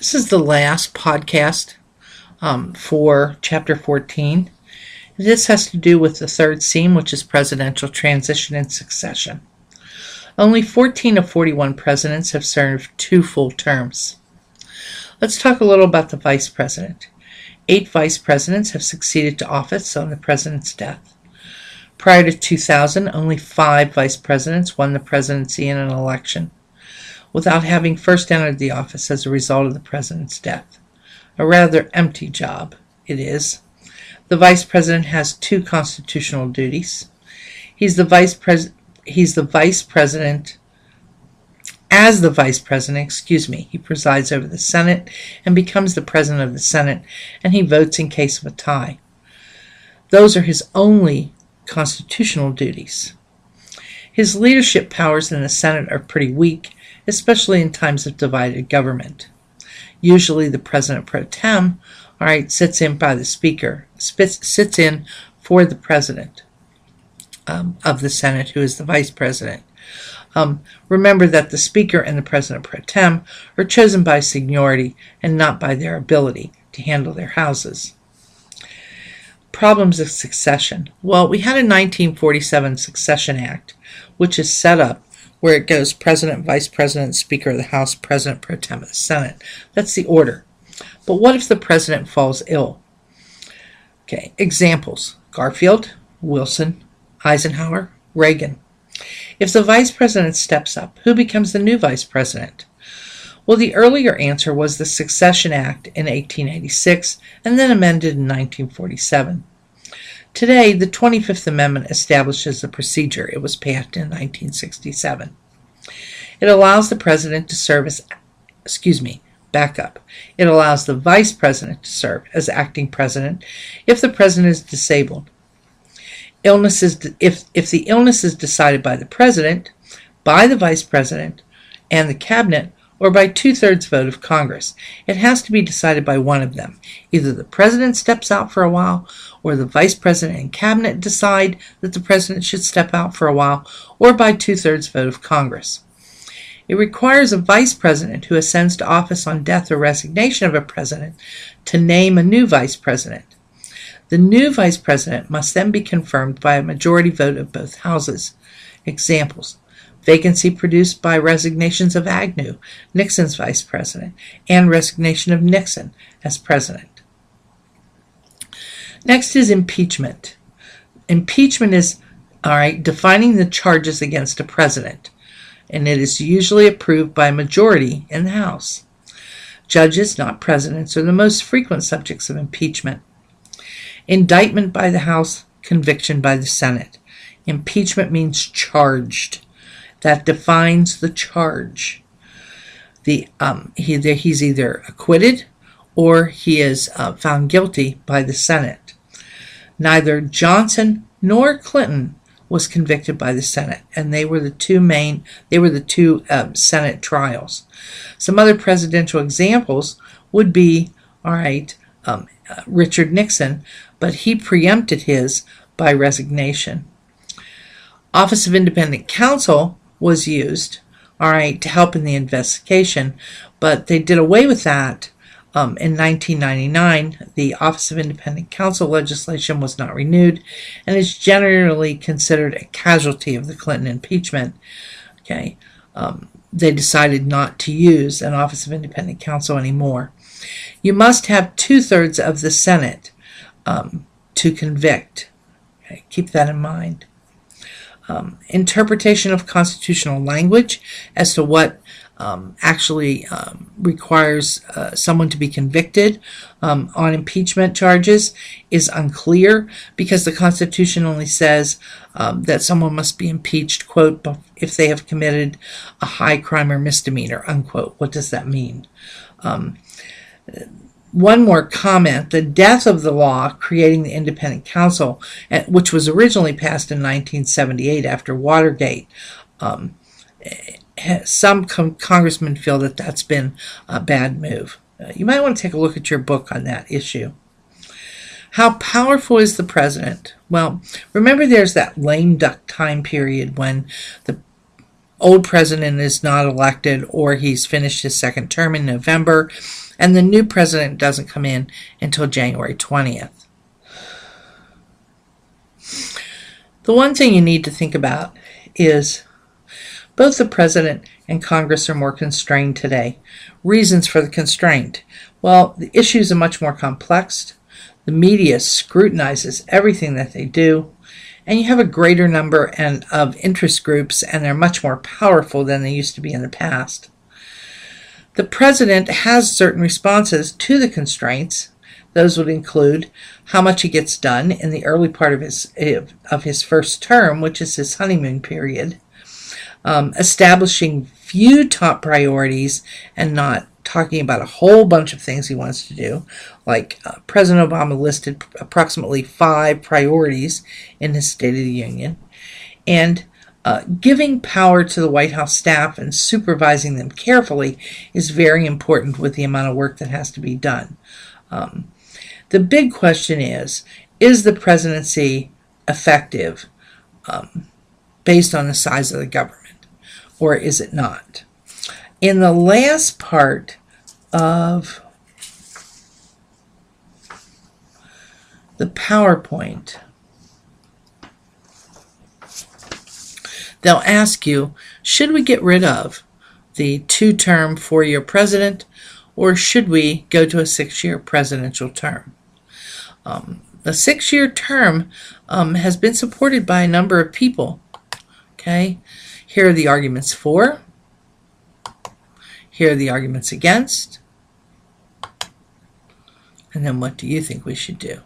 This is the last podcast for Chapter 14. This has to do with the third theme, which is presidential transition and succession. Only 14 of 41 presidents have served 2 full terms. Let's talk a little about the vice president. 8 vice presidents have succeeded to office on the president's death. Prior to 2000, only 5 vice presidents won the presidency in an election, without having first entered the office as a result of the president's death. A rather empty job, it is. The vice president has 2 constitutional duties. As the vice president, he presides over the Senate and becomes the president of the Senate, and he votes in case of a tie. Those are his only constitutional duties. His leadership powers in the Senate are pretty weak, especially in times of divided government. Usually the president pro tem, sits in by the speaker, sits in for the president of the Senate, who is the vice president. Remember that the speaker and the president pro tem are chosen by seniority and not by their ability to handle their houses. Problems of succession. Well, we had a 1947 Succession Act, which is set up where it goes president, vice president, speaker of the House, president pro tem of the Senate. That's the order. But what if the president falls ill? Okay, examples: Garfield, Wilson, Eisenhower, Reagan. If the vice president steps up, who becomes the new vice president? Well, the earlier answer was the Succession Act in 1886 and then amended in 1947. Today, the 25th Amendment establishes a procedure. It was passed in 1967. It allows the president to serve as, It allows the vice president to serve as acting president if the president is disabled. If the illness is decided by the president, by the vice president, and the cabinet, or by 2/3 vote of Congress. It has to be decided by one of them. Either the president steps out for a while, or the vice president and cabinet decide that the president should step out for a while, or by 2/3 vote of Congress. It requires a vice president who ascends to office on death or resignation of a president to name a new vice president. The new vice president must then be confirmed by a majority vote of both houses. Examples: vacancy produced by resignations of Agnew, Nixon's vice president, and resignation of Nixon as president. Next is impeachment. Impeachment is, defining the charges against a president, and it is usually approved by a majority in the House. Judges, not presidents, are the most frequent subjects of impeachment. Indictment by the House, conviction by the Senate. Impeachment means charged. That defines the charge. He's either acquitted or he is found guilty by the Senate. Neither Johnson nor Clinton was convicted by the Senate, and they were the two Senate trials. Some other presidential examples would be, Richard Nixon, but he preempted his by resignation. Office of Independent Counsel was used, to help in the investigation, but they did away with that in 1999. The Office of Independent Counsel legislation was not renewed and is generally considered a casualty of the Clinton impeachment. They decided not to use an Office of Independent Counsel anymore. You must have 2/3 of the Senate to convict. Keep that in mind. Interpretation of constitutional language as to what requires someone to be convicted on impeachment charges is unclear, because the Constitution only says that someone must be impeached, quote, if they have committed a high crime or misdemeanor, unquote. What does that mean? One more comment: the death of the law creating the Independent Counsel, which was originally passed in 1978 after Watergate, some congressmen feel that that's been a bad move. You might want to take a look at your book on that issue. How powerful is the president? Well, remember there's that lame duck time period when the old president is not elected or he's finished his second term in November, and the new president doesn't come in until January 20th. The one thing you need to think about is both the president and Congress are more constrained today. Reasons for the constraint. Well, the issues are much more complex. The media scrutinizes everything that they do, and you have a greater number of interest groups, and they're much more powerful than they used to be in the past. The president has certain responses to the constraints. Those would include how much he gets done in the early part of his first term, which is his honeymoon period, establishing few top priorities and not talking about a whole bunch of things he wants to do. Like President Obama listed approximately 5 priorities in his State of the Union. And giving power to the White House staff and supervising them carefully is very important with the amount of work that has to be done. The big question is the presidency effective based on the size of the government, or is it not? In the last part of the PowerPoint, they'll ask you, should we get rid of the 2-term, 4-year president, or should we go to a 6-year presidential term? The 6-year term has been supported by a number of people. Okay, here are the arguments for. Here are the arguments against. And then what do you think we should do?